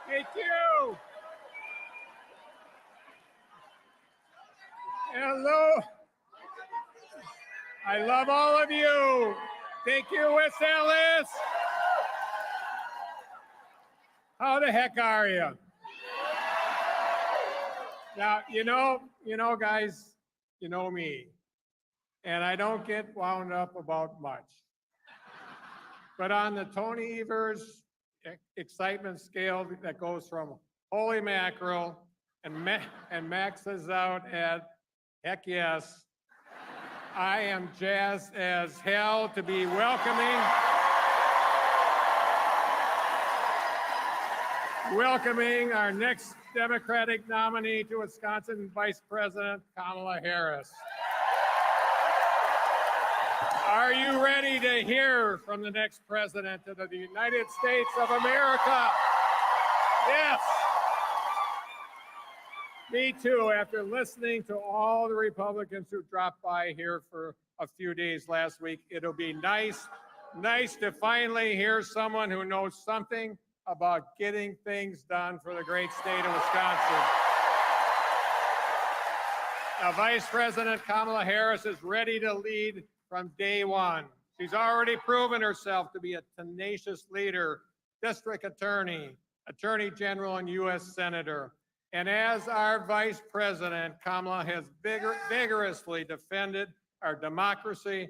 Thank you. Hello. I love all of you. Thank you, Wes Ellis. How the heck are you? Now, guys, you know me, and I don't get wound up about much. But on the Tony Evers excitement scale that goes from holy mackerel and maxes out at heck yes, I am jazzed as hell to be welcoming our next Democratic nominee to Wisconsin Vice President Kamala Harris. Are you ready to hear from the next president of the United States of America? Yes. Me too, after listening to all the Republicans who dropped by here for a few days last week. It'll be nice to finally hear someone who knows something about getting things done for the great state of Wisconsin. Now, Vice President Kamala Harris is ready to lead from day one. She's already proven herself to be a tenacious leader, district attorney, attorney general, and U.S. senator. And as our vice president, Kamala has vigorously defended our democracy,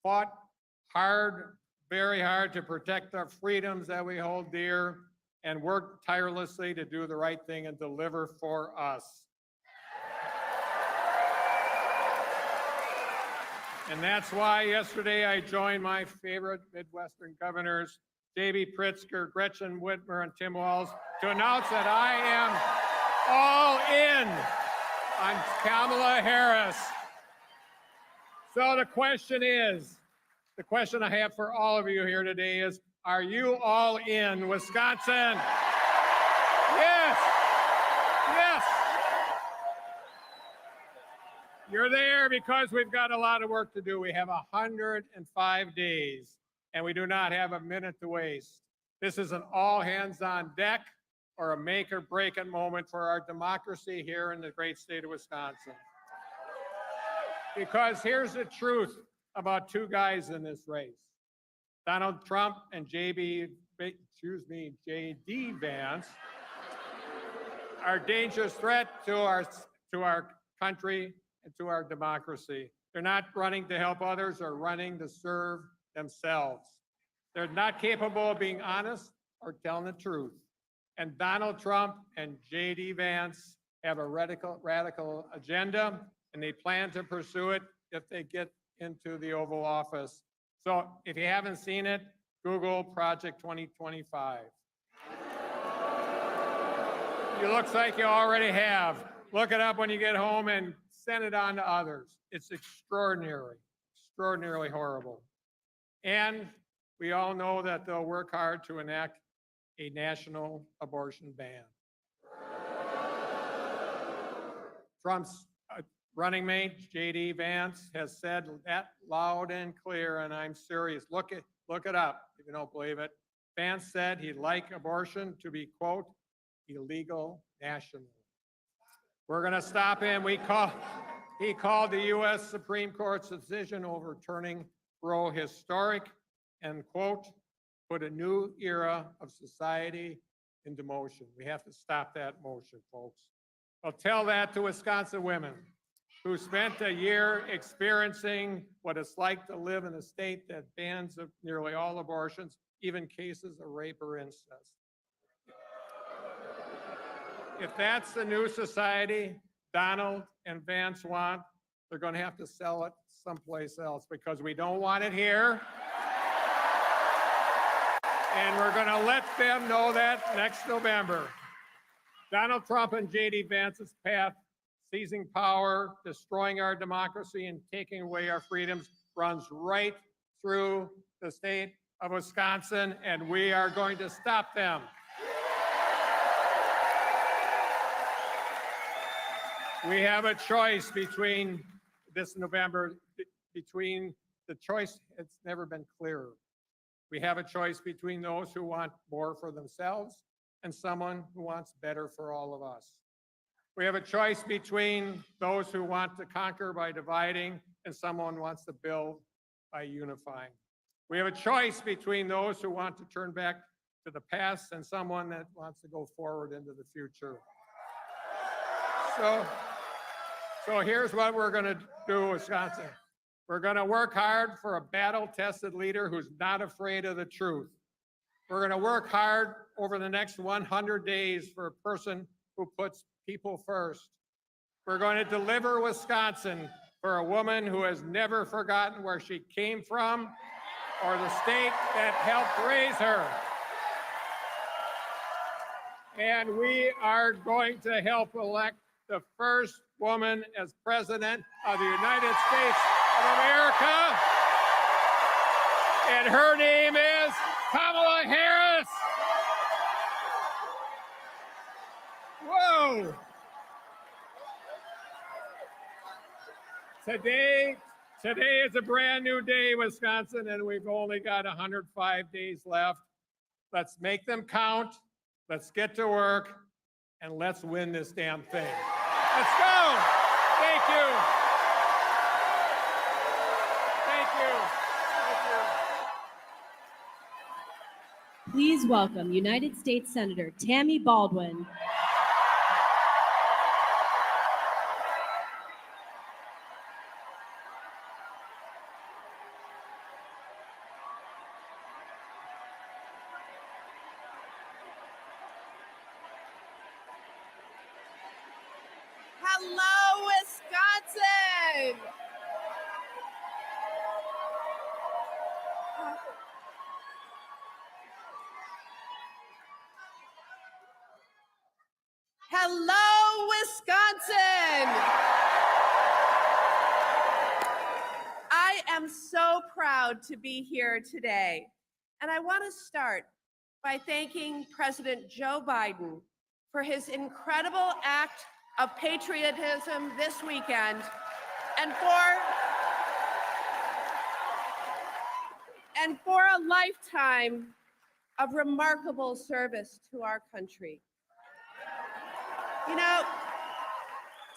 fought hard, very hard to protect our freedoms that we hold dear, and worked tirelessly to do the right thing and deliver for us. And that's why yesterday I joined my favorite Midwestern governors, J.B. Pritzker, Gretchen Whitmer, and Tim Walz, to announce that I am all in on Kamala Harris. So the question I have for all of you here today is, are you all in Wisconsin? Yes. Yes. You're there because we've got a lot of work to do. We have 105 days, and we do not have a minute to waste. This is an all hands on deck or a make or break it moment for our democracy here in the great state of Wisconsin. Because here's the truth about two guys in this race. Donald Trump and J.D. Vance are a dangerous threat to our country and to our democracy. They're not running to help others, they're running to serve themselves. They're not capable of being honest or telling the truth. And Donald Trump and J.D. Vance have a radical agenda, and they plan to pursue it if they get into the Oval Office. So if you haven't seen it, Google Project 2025. It looks like you already have. Look it up when you get home and send it on to others. It's extraordinarily horrible. And we all know that they'll work hard to enact a national abortion ban. Trump's running mate, J.D. Vance, has said that loud and clear, and I'm serious. Look it up if you don't believe it. Vance said he'd like abortion to be, quote, illegal nationally. We're going to stop him. He called the U.S. Supreme Court's decision overturning Roe historic and, quote, put a new era of society into motion. We have to stop that motion, folks. I'll tell that to Wisconsin women who spent a year experiencing what it's like to live in a state that bans nearly all abortions, even cases of rape or incest. If that's the new society Donald and Vance want, they're going to have to sell it someplace else because we don't want it here. And we're going to let them know that next November. Donald Trump and J.D. Vance's path, seizing power, destroying our democracy, and taking away our freedoms, runs right through the state of Wisconsin, and we are going to stop them. We have a choice between this November, between the choice, it's never been clearer. We have a choice between those who want more for themselves and someone who wants better for all of us. We have a choice between those who want to conquer by dividing and someone who wants to build by unifying. We have a choice between those who want to turn back to the past and someone that wants to go forward into the future. So here's what we're going to do, Wisconsin. We're going to work hard for a battle-tested leader who's not afraid of the truth. We're going to work hard over the next 100 days for a person who puts people first. We're going to deliver Wisconsin for a woman who has never forgotten where she came from or the state that helped raise her. And we are going to help elect the first woman as President of the United States of America. And her name is Kamala Harris. Whoa. Today is a brand new day, Wisconsin, and we've only got 105 days left. Let's make them count. Let's get to work, and let's win this damn thing. Let's go. Thank you. Thank you. Thank you. Please welcome United States Senator Tammy Baldwin. Hello, Wisconsin! Hello, Wisconsin! I am so proud to be here today, and I want to start by thanking President Joe Biden for his incredible act of patriotism this weekend and for a lifetime of remarkable service to our country. You know,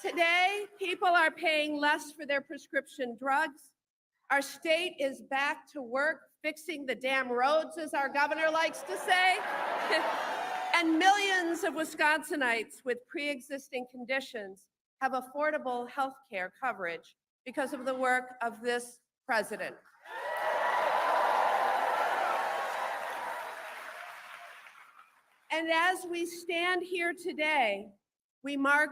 today people are paying less for their prescription drugs. Our state is back to work fixing the damn roads, as our governor likes to say. And millions of Wisconsinites with pre-existing conditions have affordable health care coverage because of the work of this president. And as we stand here today, we mark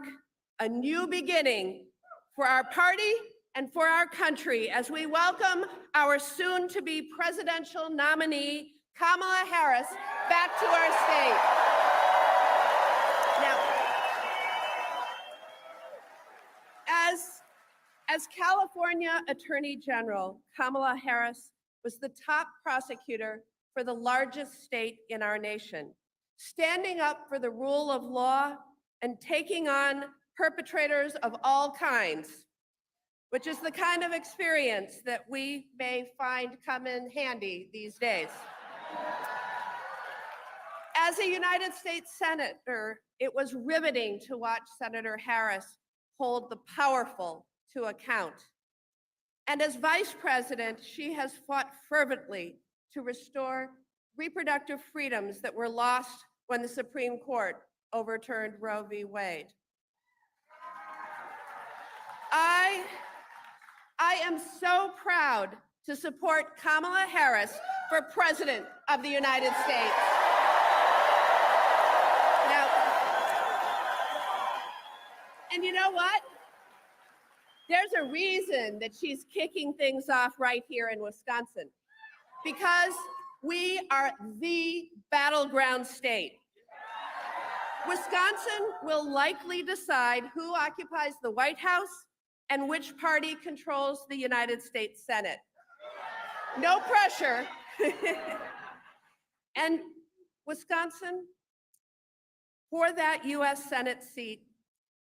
a new beginning for our party and for our country as we welcome our soon-to-be presidential nominee, Kamala Harris, back to our state. Now, as California Attorney General, Kamala Harris was the top prosecutor for the largest state in our nation, standing up for the rule of law and taking on perpetrators of all kinds, which is the kind of experience that we may find come in handy these days. As a United States Senator, it was riveting to watch Senator Harris hold the powerful to account. And as Vice President, she has fought fervently to restore reproductive freedoms that were lost when the Supreme Court overturned Roe v. Wade. I am so proud to support Kamala Harris for President of the United States. Now, and you know what? There's a reason that she's kicking things off right here in Wisconsin, because we are the battleground state. Wisconsin will likely decide who occupies the White House and which party controls the United States Senate. No pressure. And Wisconsin, for that US Senate seat,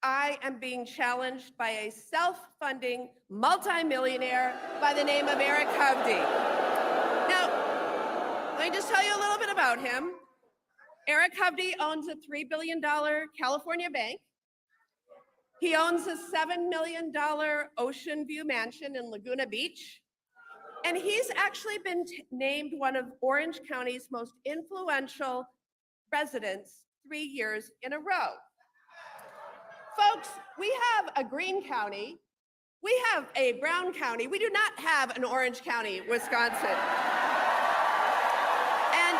I am being challenged by a self-funding multimillionaire by the name of Eric Hovde. Now, Let me just tell you a little bit about him. Eric Hovde owns a $3 billion California bank. He owns a $7 million ocean view mansion in Laguna Beach. And he's actually been named one of Orange County's most influential residents 3 years in a row. Folks, we have a green county, we have a brown county, we do not have an Orange County, Wisconsin. And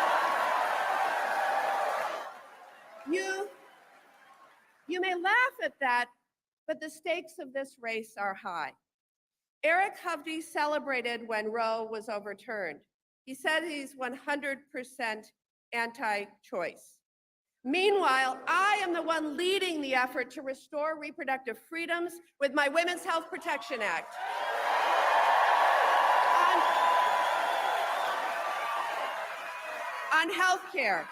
you may laugh at that, but the stakes of this race are high. Eric Hovde celebrated when Roe was overturned. He said he's 100% anti-choice. Meanwhile, I am the one leading the effort to restore reproductive freedoms with my Women's Health Protection Act. On health care.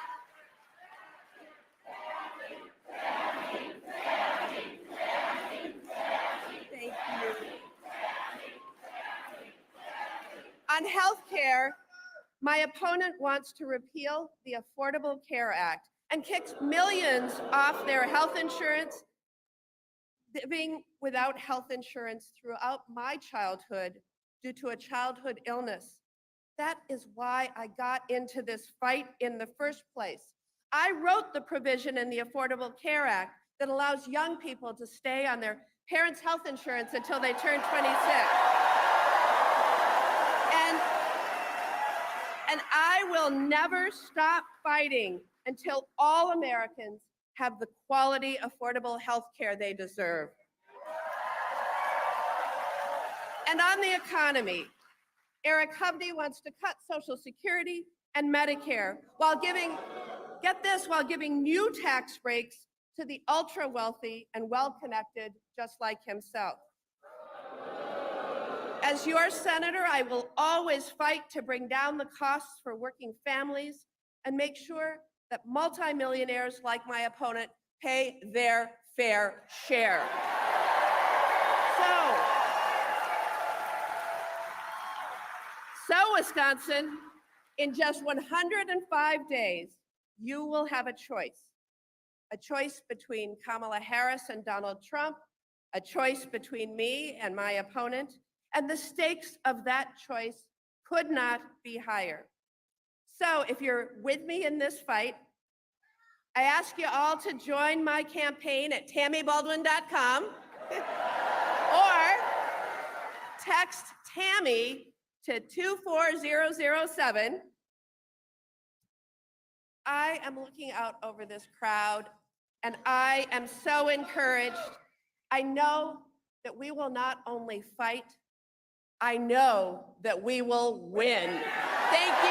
Thank you. On health care, my opponent wants to repeal the Affordable Care Act and kicks millions off their health insurance. Living without health insurance throughout my childhood due to a childhood illness. That is why I got into this fight in the first place. I wrote the provision in the Affordable Care Act that allows young people to stay on their parents' health insurance until they turn 26. And I will never stop fighting until all Americans have the quality, affordable health care they deserve. And on the economy, Eric Hovde wants to cut Social Security and Medicare while giving, get this, while giving new tax breaks to the ultra wealthy and well-connected, just like himself. As your senator, I will always fight to bring down the costs for working families and make sure that multimillionaires like my opponent pay their fair share. So Wisconsin, in just 105 days, you will have a choice between Kamala Harris and Donald Trump, a choice between me and my opponent, and the stakes of that choice could not be higher. So if you're with me in this fight, I ask you all to join my campaign at tammybaldwin.com or text Tammy to 24007. I am looking out over this crowd and I am so encouraged. I know that we will not only fight, I know that we will win. Thank you.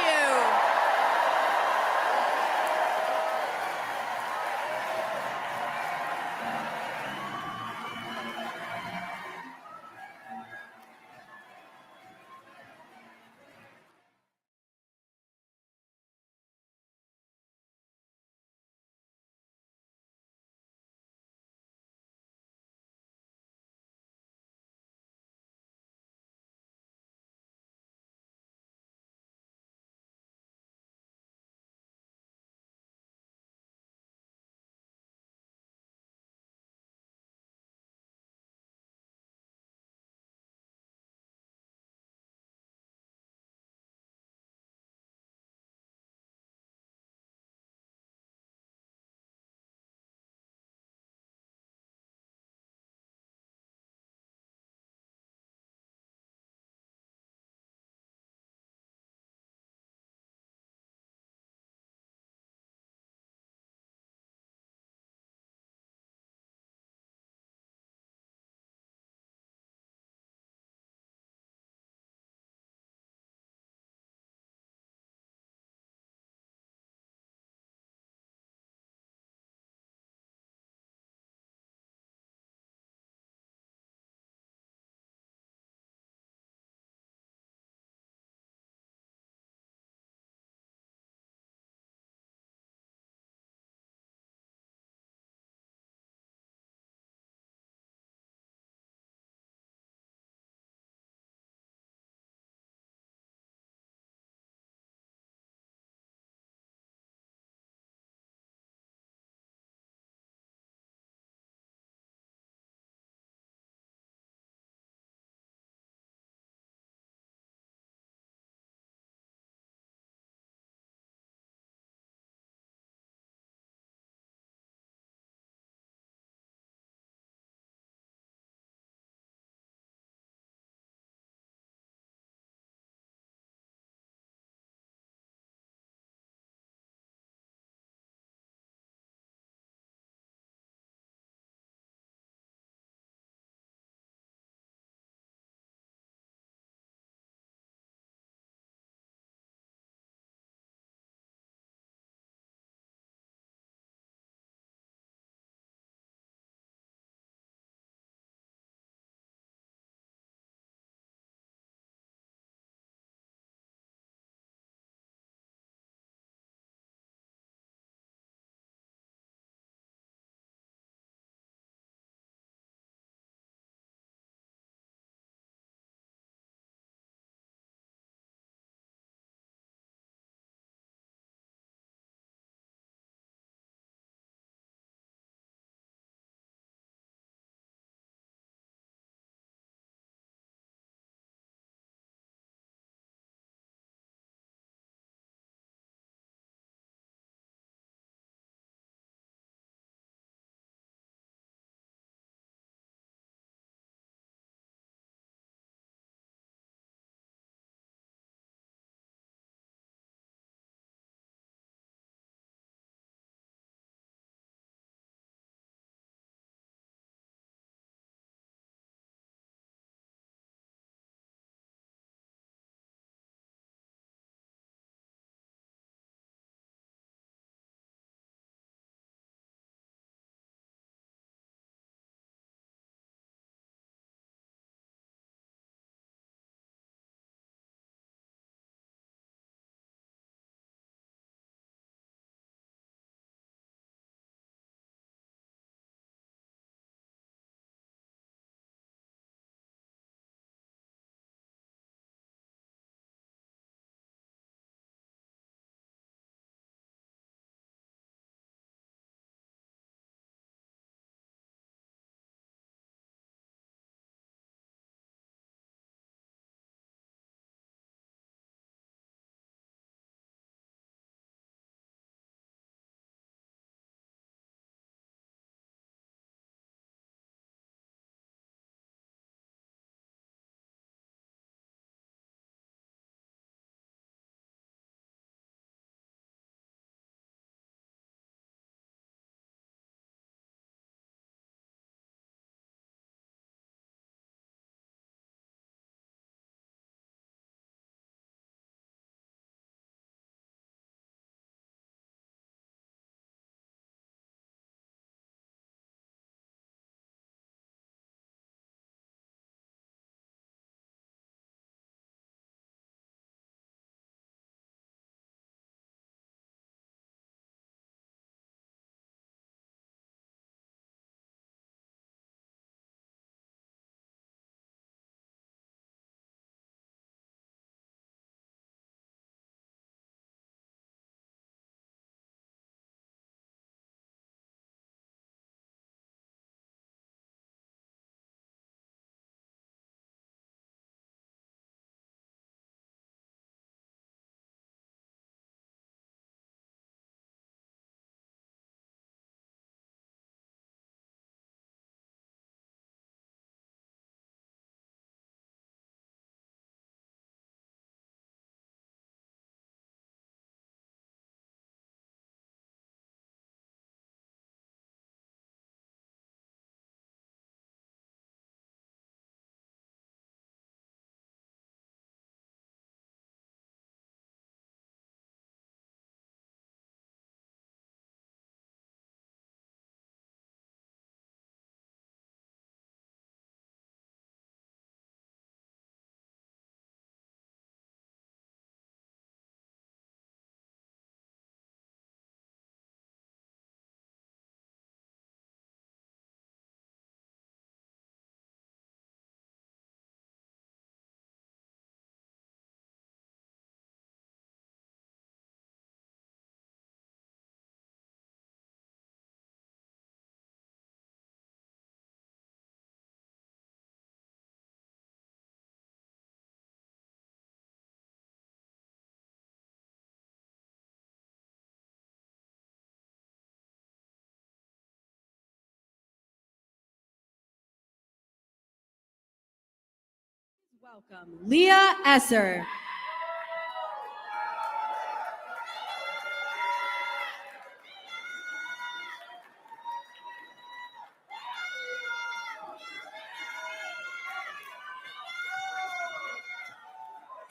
welcome Leah Esser.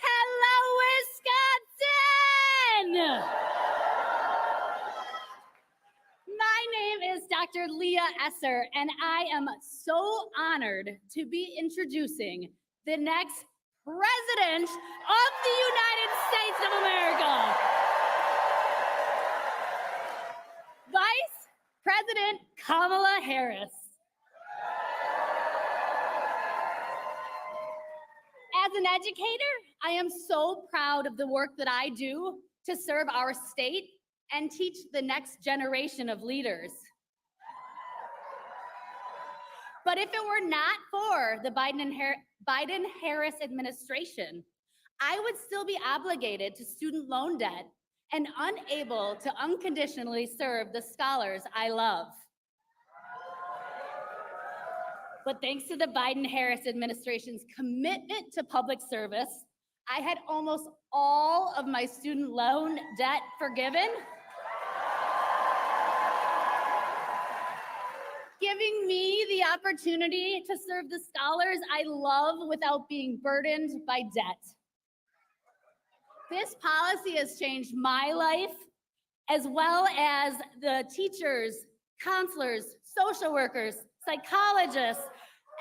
Hello, Wisconsin! My name is Dr. Leah Esser, and I am so honored to be introducing the next President of the United States of America. Vice President Kamala Harris. As an educator, I am so proud of the work that I do to serve our state and teach the next generation of leaders. But if it were not for the Biden-Harris administration, I would still be obligated to student loan debt and unable to unconditionally serve the scholars I love. But thanks to the Biden-Harris administration's commitment to public service, I had almost all of my student loan debt forgiven, giving me the opportunity to serve the scholars I love without being burdened by debt. This policy has changed my life, as well as the teachers, counselors, social workers, psychologists,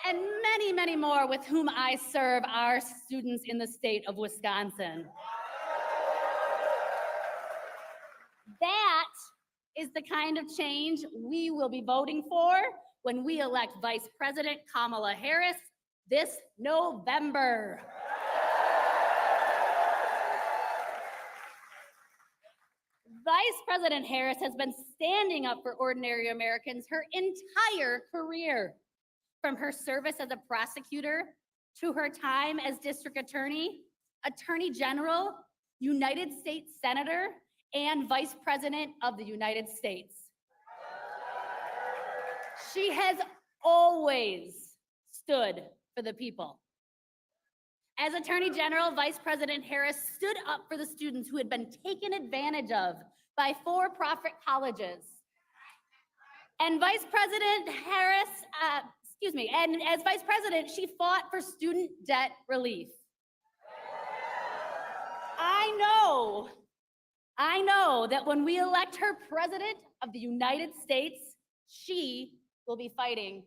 and many, many more with whom I serve our students in the state of Wisconsin. That is the kind of change we will be voting for when we elect Vice President Kamala Harris this November. Vice President Harris has been standing up for ordinary Americans her entire career, from her service as a prosecutor to her time as district attorney, attorney general, United States Senator, and Vice President of the United States. She has always stood for the people. As Attorney General, Vice President Harris stood up for the students who had been taken advantage of by for-profit colleges. And Vice President Harris, and as Vice President, she fought for student debt relief. I know that when we elect her President of the United States, she will be fighting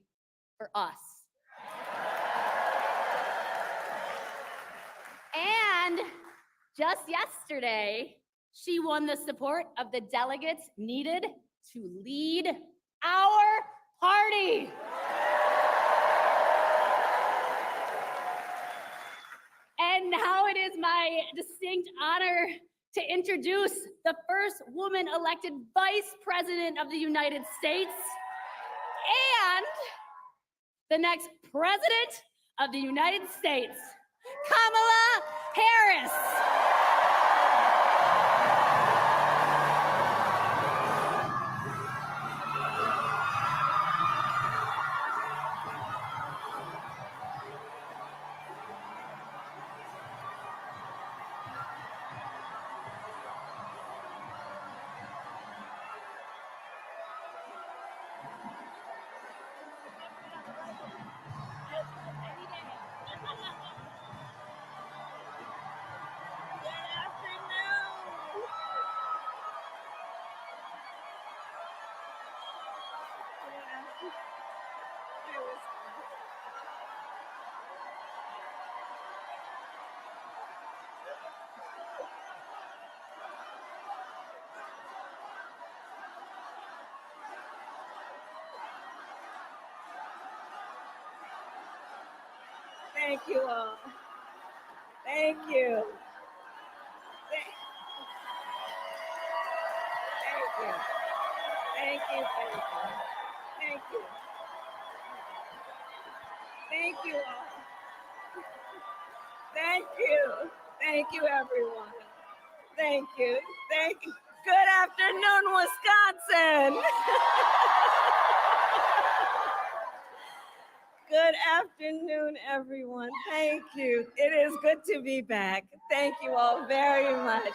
for us. And just yesterday, she won the support of the delegates needed to lead our party. And now it is my distinct honor to introduce the first woman elected Vice President of the United States and the next President of the United States, Kamala Harris. Thank you all. Thank you. Thank you. Thank you. Thank you. Thank you all. Thank you. Thank you, everyone. Thank you. Thank you. Good afternoon, Wisconsin. Good afternoon, everyone. Thank you. It is good to be back. Thank you all very much.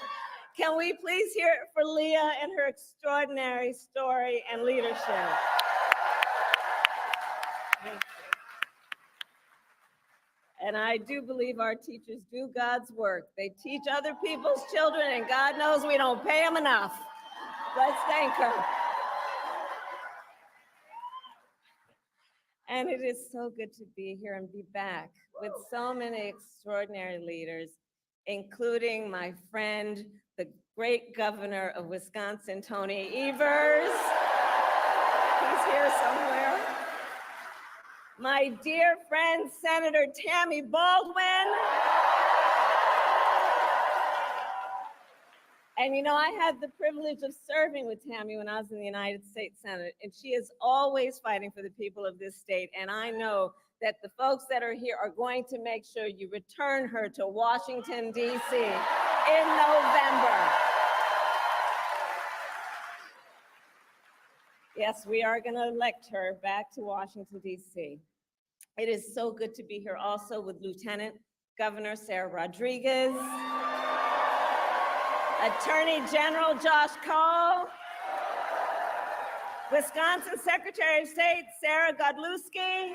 Can we please hear it for Leah and her extraordinary story and leadership? Thank you. And I do believe our teachers do God's work. They teach other people's children, and God knows we don't pay them enough. Let's thank her. And it is so good to be here and be back with so many extraordinary leaders, including my friend, the great governor of Wisconsin, Tony Evers. He's here somewhere. My dear friend, Senator Tammy Baldwin. And you know, I had the privilege of serving with Tammy when I was in the United States Senate, and she is always fighting for the people of this state. And I know that the folks that are here are going to make sure you return her to Washington, D.C. in November. Yes, we are going to elect her back to Washington, D.C. It is so good to be here also with Lieutenant Governor Sarah Rodriguez, Attorney General Josh Cole, Wisconsin Secretary of State Sarah Godlewski,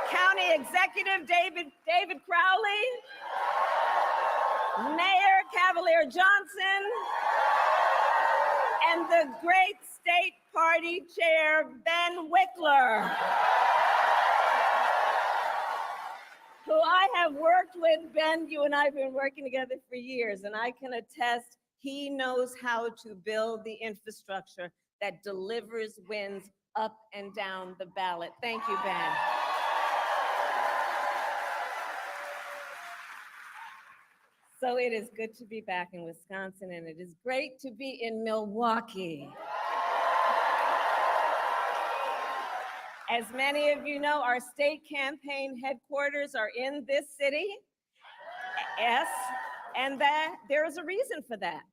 County Executive David Crowley, Mayor Cavalier Johnson, and the great state party chair, Ben Wickler, who I have worked with. Ben, you and I have been working together for years, and I can attest he knows how to build the infrastructure that delivers wins up and down the ballot. Thank you, Ben. So it is good to be back in Wisconsin, and it is great to be in Milwaukee. As many of you know, our state campaign headquarters are in this city. Yes, and that there is a reason for that.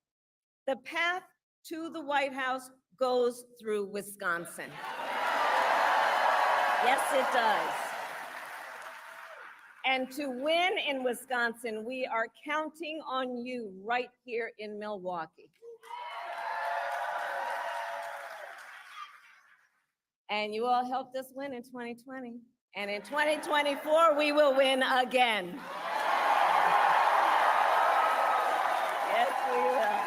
The path to the White House goes through Wisconsin. Yes, it does. And to win in Wisconsin, we are counting on you right here in Milwaukee. And you all helped us win in 2020. And in 2024, we will win again. Yes, we will.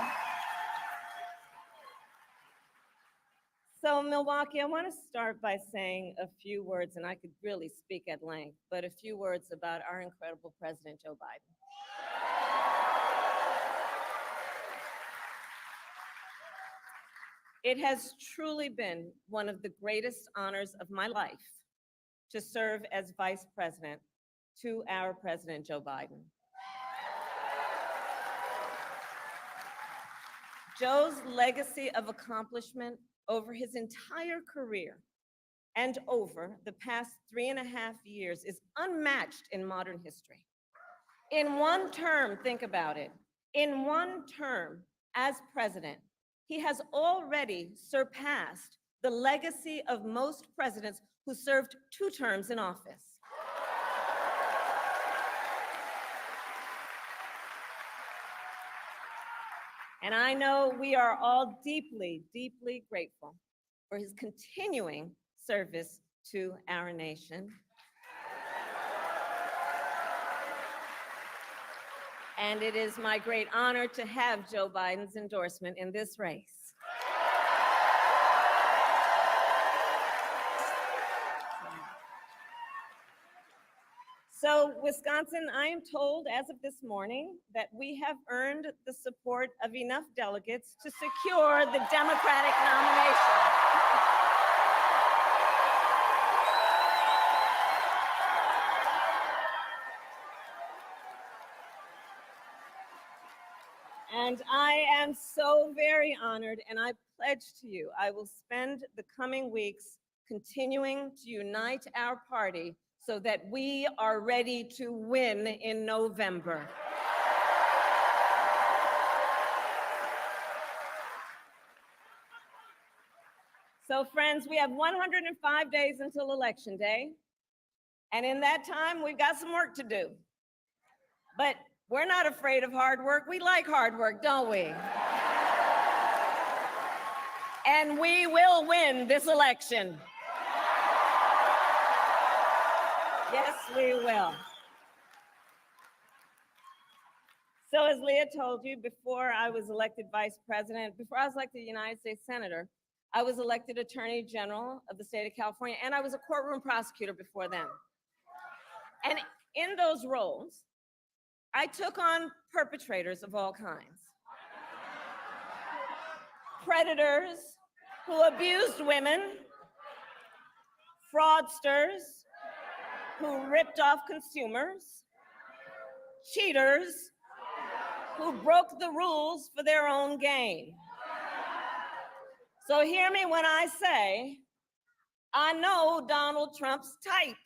So Milwaukee, I want to start by saying a few words, and I could really speak at length, but a few words about our incredible President Joe Biden. It has truly been one of the greatest honors of my life to serve as Vice President to our President Joe Biden. Joe's legacy of accomplishment over his entire career and over the past 3.5 years is unmatched in modern history. In one term, think about it, in one term as president, he has already surpassed the legacy of most presidents who served 2 terms in office. And I know we are all deeply, deeply grateful for his continuing service to our nation. And it is my great honor to have Joe Biden's endorsement in this race. So Wisconsin, I am told as of this morning that we have earned the support of enough delegates to secure the Democratic nomination. And I am so very honored, and I pledge to you, I will spend the coming weeks continuing to unite our party so that we are ready to win in November. So friends, we have 105 days until Election Day. And in that time, we've got some work to do. But we're not afraid of hard work. We like hard work, don't we? And we will win this election. Yes, we will. So as Leah told you, before I was elected vice president, before I was elected United States Senator, I was elected Attorney General of the state of California, and I was a courtroom prosecutor before then. And in those roles, I took on perpetrators of all kinds. Predators who abused women, fraudsters who ripped off consumers, cheaters who broke the rules for their own gain. So hear me when I say, I know Donald Trump's type.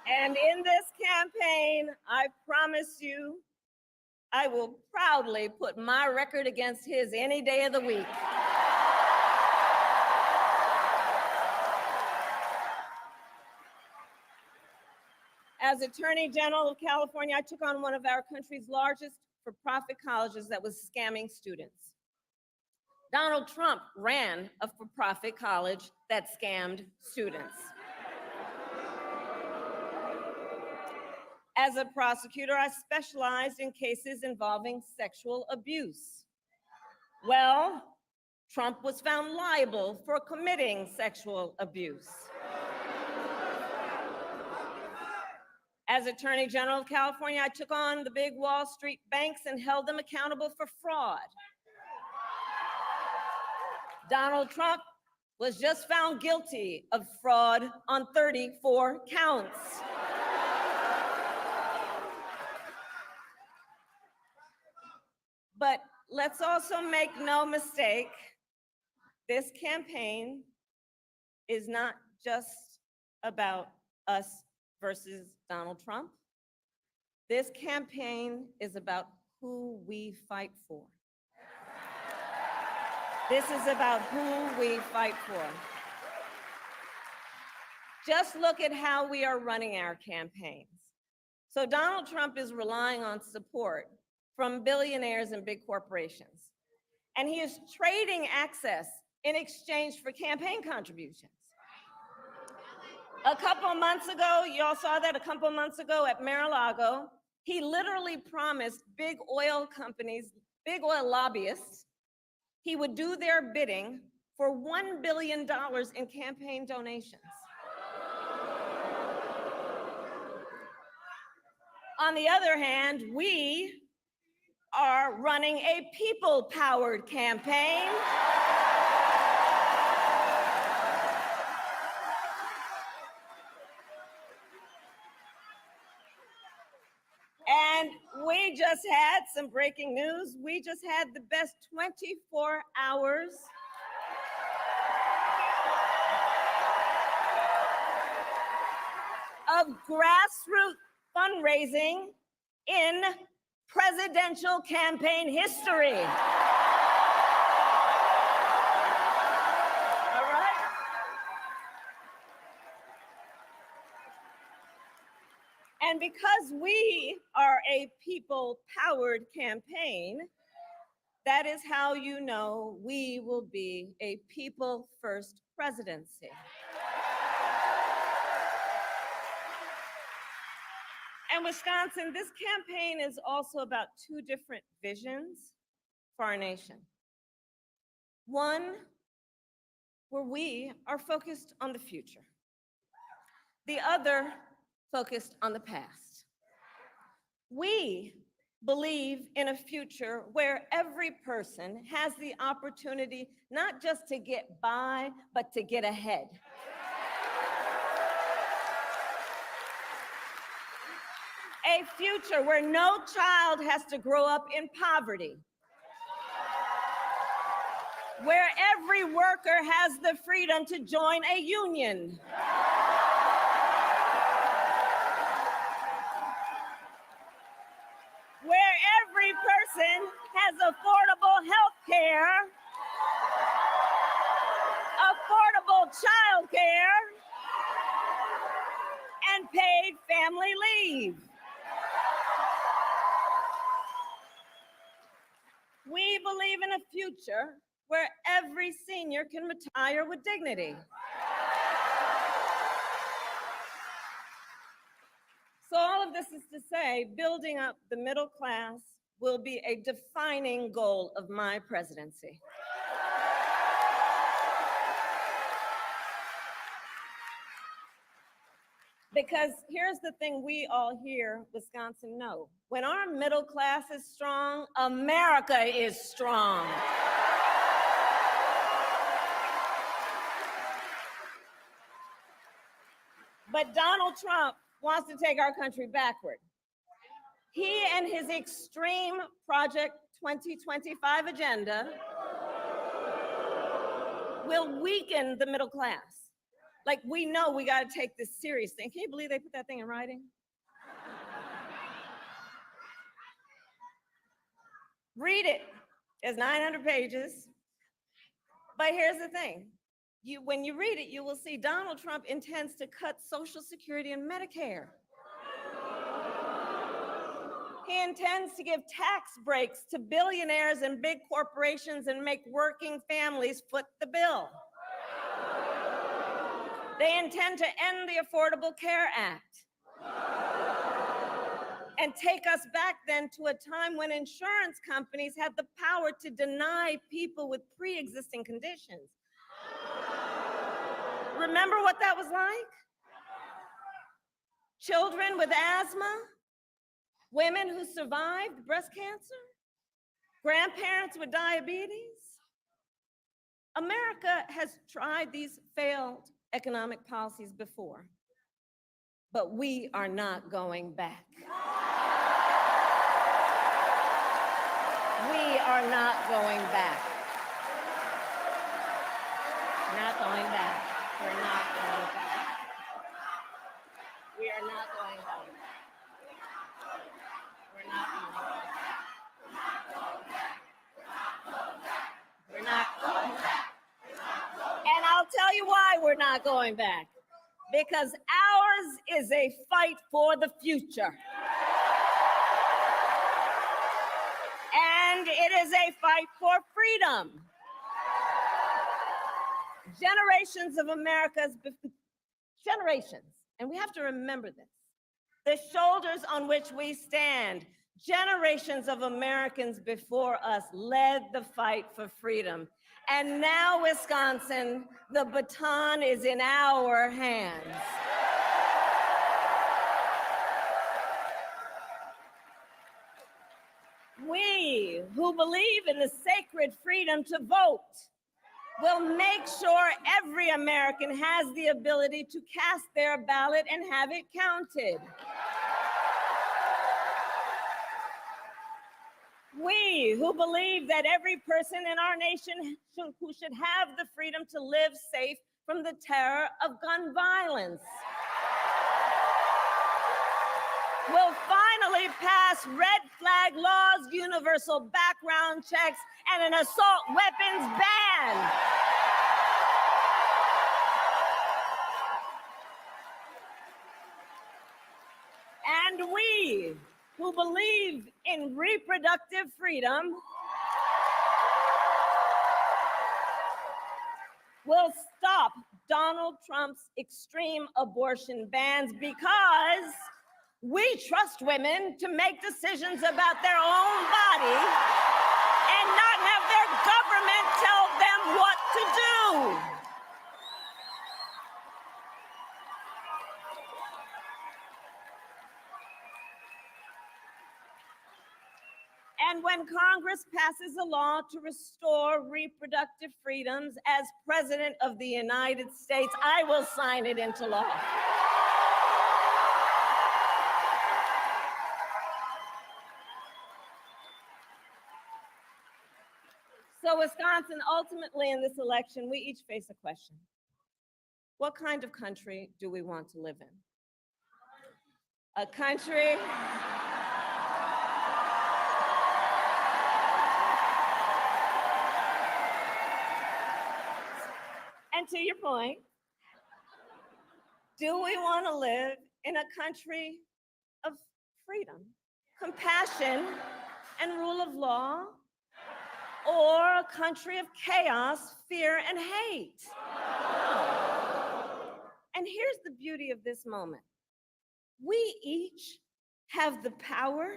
And in this campaign, I promise you, I will proudly put my record against his any day of the week. As Attorney General of California, I took on one of our country's largest for-profit colleges that was scamming students. Donald Trump ran a for-profit college that scammed students. As a prosecutor, I specialized in cases involving sexual abuse. Well, Trump was found liable for committing sexual abuse. As Attorney General of California, I took on the big Wall Street banks and held them accountable for fraud. Donald Trump was just found guilty of fraud on 34 counts. But let's also make no mistake, this campaign is not just about us versus Donald Trump. This campaign is about who we fight for. This is about who we fight for. Just look at how we are running our campaigns. So Donald Trump is relying on support from billionaires and big corporations. And he is trading access in exchange for campaign contributions. A couple of months ago, y'all saw that a couple of months ago at Mar-a-Lago, he literally promised big oil companies, big oil lobbyists, he would do their bidding for $1 billion in campaign donations. On the other hand, we are running a people-powered campaign. And we just had some breaking news. We just had the best 24 hours of grassroots fundraising in presidential campaign history. All right? And because we are a people-powered campaign, that is how you know we will be a people-first presidency. And Wisconsin, this campaign is also about two different visions for our nation. One, where we are focused on the future. The other, focused on the past. We believe in a future where every person has the opportunity not just to get by, but to get ahead. A future where no child has to grow up in poverty. Where every worker has the freedom to join a union. Where every person has affordable health care, affordable child care, and paid family leave. We believe in a future where every senior can retire with dignity. So all of this is to say, building up the middle class will be a defining goal of my presidency. Because here's the thing we all here, Wisconsin, know. When our middle class is strong, America is strong. But Donald Trump wants to take our country backward. He and his extreme Project 2025 agenda will weaken the middle class. Like, we know we got to take this serious thing. Can you believe they put that thing in writing? Read it. It's 900 pages. But here's the thing. When you read it, you will see Donald Trump intends to cut Social Security and Medicare. He intends to give tax breaks to billionaires and big corporations and make working families foot the bill. They intend to end the Affordable Care Act and take us back then to a time when insurance companies had the power to deny people with pre-existing conditions. Remember what that was like? Children with asthma, women who survived breast cancer, grandparents with diabetes. America has tried these failed economic policies before, but we are not going back. We are not going back. Not going back. We're not going back. We are not going back. We're not going back. We're not going back. And I'll tell you why we're not going back. Because ours is a fight for the future. And it is a fight for freedom. Generations of generations, and we have to remember this, the shoulders on which we stand, generations of Americans before us led the fight for freedom. And now, Wisconsin, the baton is in our hands. We who believe in the sacred freedom to vote will make sure every American has the ability to cast their ballot and have it counted. We who believe that every person in our nation who should have the freedom to live safe from the terror of gun violence will finally pass red flag laws, universal background checks, and an assault weapons ban. And we who believe in reproductive freedom will stop Donald Trump's extreme abortion bans, because we trust women to make decisions about their own body and not have their government tell them what to do. And when Congress passes a law to restore reproductive freedoms, as President of the United States, I will sign it into law. So Wisconsin, ultimately in this election, we each face a question. What kind of country do we want to live in? A country and to your point, do we want to live in a country of freedom, compassion, and rule of law, or a country of chaos, fear, and hate? And here's the beauty of this moment. We each have the power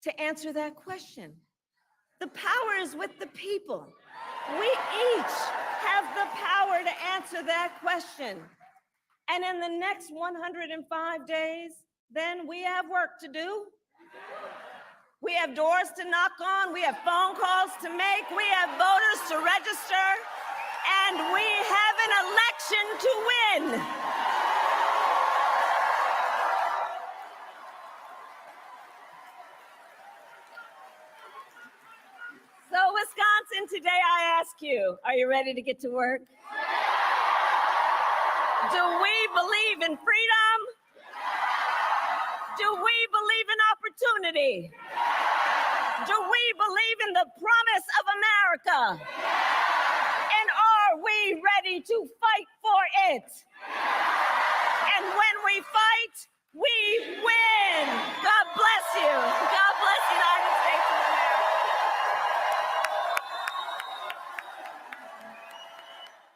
to answer that question. The power is with the people. We each have the power to answer that question. And in the next 105 days, then we have work to do. We have doors to knock on, we have phone calls to make, we have voters to register, and we have an election to win. So Wisconsin, today I ask you, are you ready to get to work? Do we believe in freedom? Do we believe in opportunity? Do we believe in the promise of America? And are we ready to fight for